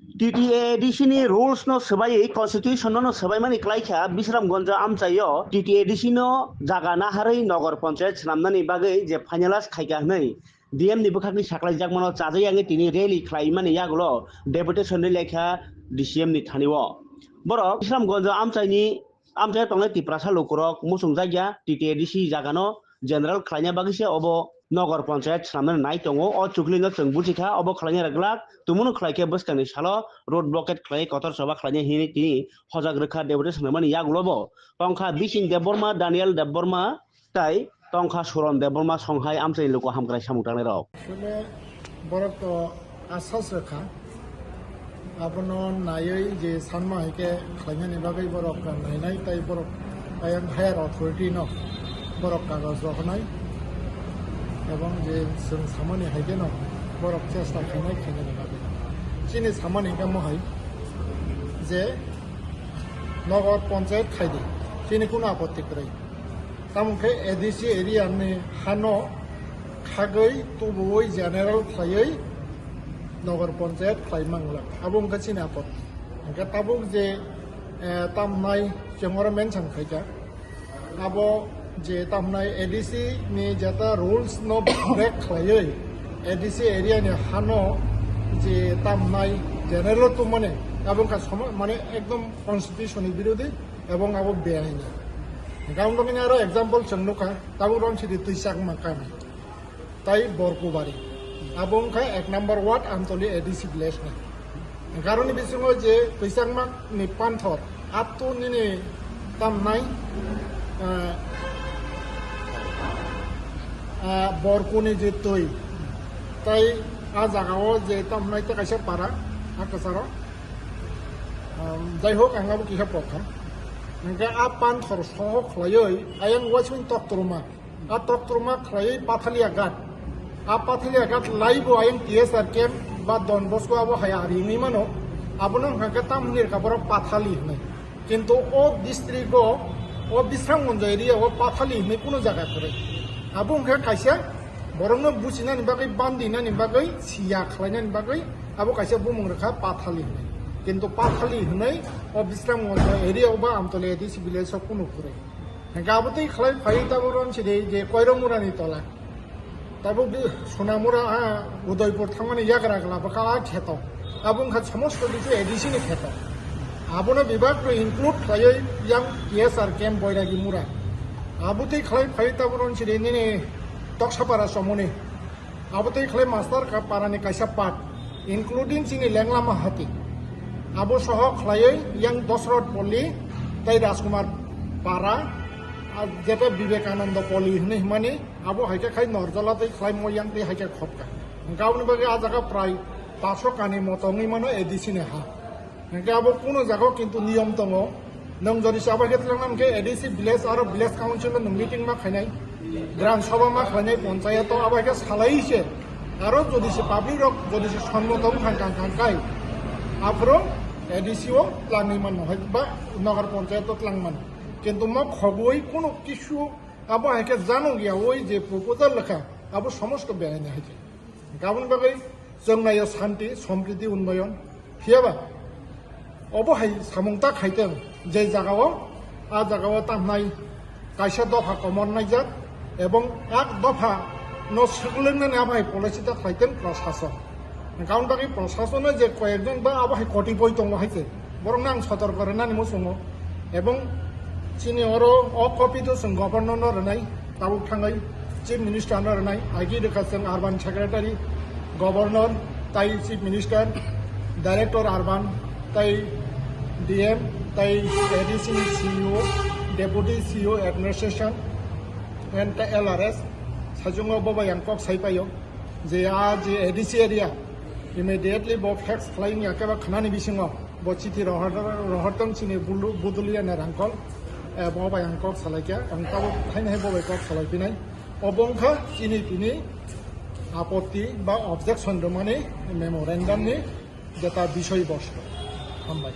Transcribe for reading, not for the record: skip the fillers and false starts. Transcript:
TTADC ni rules no sebai constitution no sebai mani klaikha Bisramganj amchayo TTADC no jaga na harai nogor panchayat slamnani bagai je finalize khaika hnai DM ni bukhakni saklaijak mano chajai angi tini rally khlai mani yagulo deputation ni lekha DCM ni thaniwo borok Bisramganj amchayat tongnai tiprasa lokorok musungjakya TTADC jaga no general khlaina bagise obo নগর পঞ্চায়েত সামনে নাই দङ অ চুকলিনো जों बुजिखा of খালাইনি রাগলাক তুমুনো খালাইকে বসকাनि সালো road blockade খালাই কতর সভা খালাইনি হিনি তিনি হজাগ রেখা দেবতে সামনে ইয়াগুলবো টংখা বিसिं দেববर्मा Danijel দেববर्मा তাই টংখা সুরন দেববर्मा সংহাই আমচাই লোক হামগ্রাই সামুটাंनाय राव আসলে বরক তো আশ্বাস রেখা আপনো নাयै যে সানমা হেকে খালাইনি বাগৈ বরক নাইনাই তাই বরক আইন হায়ার অথরিটি ন বরক কাগজ রহনাই এবং যে সামানি হাইকে ন বরক চেষ্টা খাইনাই খাইনাই বাগৈ চিনি সামানি কামো হাই যে নগর পঞ্চায়েত খাইদে চিনি কোনো আপত্তি করাই তামুখে এডিসি এরিয়ানি হানো খাগৈ তুবুই জেনারেল খাইयै নগর পঞ্চায়েত খাইমাংলা আবুং চিনি আপত্তি এনকা তাবুক যে তামনাই চেমরা মেনসাং খাইকা আবো যে তামনাই ADC ni jata rules no break khlaiयै এডিসি এরিয়া ni hano যে তামনাই জেনারেল তো মানে এবং মানে একদম কনস্টিটিউশনের বিরোধী এবং আবো বেআইনি গাউন বাকিনি আরো एग्जांपल চন্নুকা তাবু রন সিদি তুইসাক মাকানি তাই বরকুবাড়ি এবং খাই 1 নম্বর ওয়ার্ড আমতলি এডিসি ভিলেজ না কারণ বিসঙ্গ যে তুইসাক মাক ni পানথর আত্তু ni তামনাই বরকুনি যে তৈ তাই আ জাগাও যে তামনাইতে কাইসা পারা আকাসার যাই হোক আঙাবো কিসা প্রথম ওকে আ পান থর সহ খলাইयै আয়ান ওয়াসমিন তক্তরমা আ তক্তরমা খলাইयै পাথালিয়া গাট আ পাথালিয়া গাট লাইবো আয়ান টিএসআর ক্যাম্প বা ডন বস্কো আবো হায়া রিনি মানো আবনো হাকে তামনির কাপড় পাথালি হই কিন্তু ও ডিস্ট্রিক্ট ও বিশ্রামগঞ্জ এরিয়া ও পাথালি হই কোনো জায়গা করে আবুং হে কাইসা বরংনো বুচিনানি বাগৈ বান্দিনানি বাগৈ সিয়া খালাইনানি বাগৈ আবো কাইসা বুমুং রেখা পাথালি হই কিন্তু পাথালি হই ও বিশ্রামগঞ্জ এরিয়া বা আমতলে এডিসি ভিলেজ কোনো করে গাবতই খালাই ফাই তাবরন সিদে যে কয়রমুরানি তলা তাবো সোনামুরা উদয়পুর থামানি ইয়াগরাগলা বাকা খেত আবুং খা সমস্ত কিছু এডিসি নি খেত আবনো বিভাগ ইনক্লুড খালাই ইয়াং টিএসআর ক্যাম্প বৈরাগী মুরা আবুতেই খালাই ফাই তাবরন সিদে নিনে টকসাপারা সমনে আবুতেই খালাই মাস্টার পারানি কাইসা পাট ইনক্লুডিং সিনি লেংলামা হাতি আবু সহ খালাই ইয়াং দশরথ পল্লী তাই রাজকুমার পারা যেটা বিবেকানন্দ পল্লী হনে হিমানি আবু হাইকে খাই নরজলাতেই খালাই ময়াং তে হাইকে খপকা গাউনি বাগে আ জায়গা প্রায় 500 কানি মতংই মানো এডিসি নে হা আবু কোনো জায়গা কিন্তু নিয়ম দङ नों যদি সাবাকে তলামকে এডিসি ভিলেজ আর ভিলেজ কাউন্সিল নং মিটিং মা খাইনাই গ্রাম সভা মা খাইনাই পঞ্চায়েত আবাকে সালাইছে আর যদি সে পাবলিক রক যদি সে সম্মতম খানকাই আফরো এডিসিও প্লানিং মান হয় বা নগর পঞ্চায়েত প্লাংমান কিন্তু ম খবই কোনো কিছু আবো হাইকে জানো গিয়া ওই যে প্রপোজাল লেখা আবো সমস্ত বেআইনি হাইকে গাবন বাগৈ जों नायो शान्ति सम्प्रीति उन्नयन हियाबा अबहाय सामुंता खाइतें जे जागाव आ जागाव तामनाय कायसा दफा कमरनाय जात एवं एक दफा न सुगलेंनानै आबहाय पलिसिता खाइतें प्रशासन गाउन बागै प्रशासने जे कयेकजन बा आबहाय कटिपय दङ हायते बरं आं सतर्क रनानै मोसङो एवं चिनि अरो अ कपि तो जों गभर्नर रनाय ताबुक थाङै चिफ मिनिस्टार रनाय आइगि रेखा जों आरबान सेक्रेटारि गवर्नर ताई चीफ मिनिस्टर डायरेक्टर आरबान ताई डीएम ताई ADC CEO deputy CEO administration and LRS साजुंग बबा यांकक साइपायो जे आज एडिसी एरिया इमिडिएटली बो फैक्स फ्लाइंग याकेबा खानानि बिसिंग बो चिठी रहरतन सिनि बुदुलिया नारांकल बबा यांकक सालायके अंकाबो खाइनाय बबा यांकक सालायफिनाय अबंखा चिनि पिनि আপত্তি বা অবজেকশন মানে মেমোরেন্ডামनि যেটা বিষয়বস্তু হামবাই